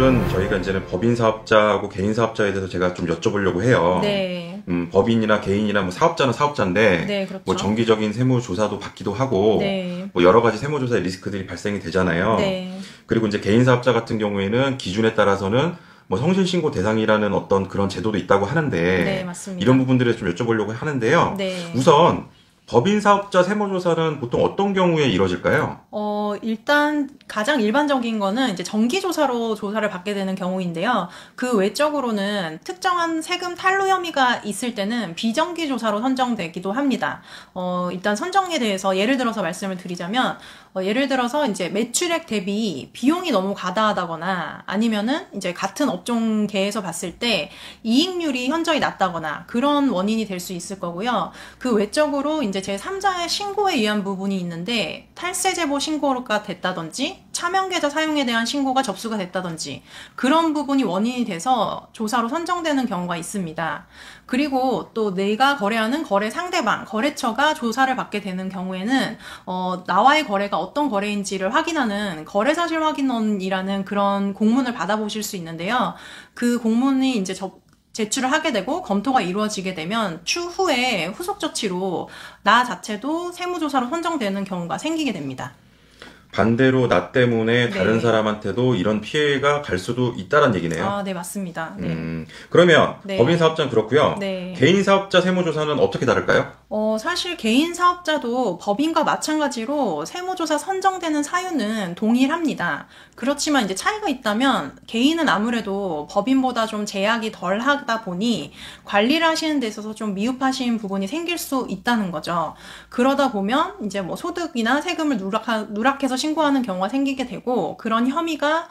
오늘은 저희가 이제는 법인 사업자하고 개인 사업자에 대해서 제가 좀 여쭤보려고 해요. 네. 법인이나 개인이나 뭐 사업자는 사업자인데, 네, 그렇죠. 뭐 정기적인 세무조사도 받기도 하고, 네. 뭐 여러 가지 세무조사의 리스크들이 발생이 되잖아요. 네. 그리고 이제 개인 사업자 같은 경우에는 기준에 따라서는 뭐 성실신고 대상이라는 어떤 그런 제도도 있다고 하는데, 네, 맞습니다. 이런 부분들을 좀 여쭤보려고 하는데요. 네. 우선 법인 사업자 세무조사는 보통 어떤 경우에 이루어질까요? 일단 가장 일반적인 거는 이제 정기조사로 조사를 받게 되는 경우인데요. 그 외적으로는 특정한 세금 탈루 혐의가 있을 때는 비정기조사로 선정되기도 합니다. 일단 선정에 대해서 예를 들어서 말씀을 드리자면, 예를 들어서 이제 매출액 대비 비용이 너무 과다하다거나 아니면은 이제 같은 업종계에서 봤을 때 이익률이 현저히 낮다거나 그런 원인이 될 수 있을 거고요. 그 외적으로 이제 제3자의 신고에 의한 부분이 있는데 탈세 제보 신고가 됐다든지 차명계좌 사용에 대한 신고가 접수가 됐다든지 그런 부분이 원인이 돼서 조사로 선정되는 경우가 있습니다. 그리고 또 내가 거래하는 거래 상대방, 거래처가 조사를 받게 되는 경우에는 나와의 거래가 어떤 거래인지를 확인하는 거래사실 확인원이라는 그런 공문을 받아보실 수 있는데요. 그 공문이 이제 제출을 하게 되고 검토가 이루어지게 되면 추후에 후속 조치로 나 자체도 세무조사로 선정되는 경우가 생기게 됩니다. 반대로 나 때문에 다른 네. 사람한테도 이런 피해가 갈 수도 있다는 얘기네요. 아, 네, 맞습니다. 네. 그러면 네. 법인 사업자는 그렇고요. 네. 개인 사업자 세무조사는 어떻게 다를까요? 사실 개인 사업자도 법인과 마찬가지로 세무조사 선정되는 사유는 동일합니다. 그렇지만 이제 차이가 있다면 개인은 아무래도 법인보다 좀 제약이 덜 하다 보니 관리를 하시는 데 있어서 좀 미흡하신 부분이 생길 수 있다는 거죠. 그러다 보면 이제 뭐 소득이나 세금을 누락해서 신고하는 경우가 생기게 되고 그런 혐의가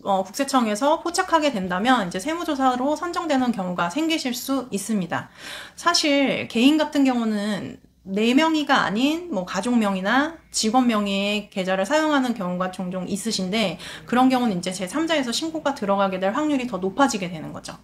국세청에서 포착하게 된다면 이제 세무조사로 선정되는 경우가 생기실 수 있습니다. 사실 개인 같은 경우는 내 명의가 아닌 뭐 가족 명의나 직원 명의의 계좌를 사용하는 경우가 종종 있으신데 그런 경우는 이제 제3자에서 신고가 들어가게 될 확률이 더 높아지게 되는 거죠.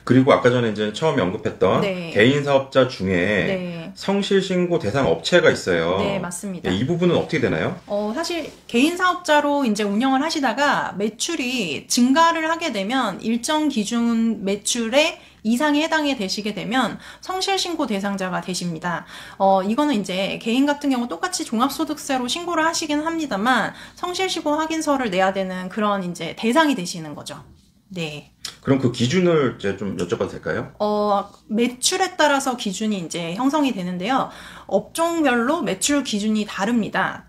그리고 아까 전에 이제 처음에 언급했던 네. 개인 사업자 중에 네. 성실신고 대상 업체가 있어요. 네, 맞습니다. 이 부분은 어떻게 되나요? 사실 개인 사업자로 이제 운영을 하시다가 매출이 증가를 하게 되면 일정 기준 매출의 이상에 해당이 되시게 되면 성실신고 대상자가 되십니다. 이거는 이제 개인 같은 경우 똑같이 종합소득세로 신고를 하시긴 합니다만 성실신고 확인서를 내야 되는 그런 이제 대상이 되시는 거죠. 네. 그럼 그 기준을 이제 좀 여쭤봐도 될까요? 매출에 따라서 기준이 이제 형성이 되는데요. 업종별로 매출 기준이 다릅니다.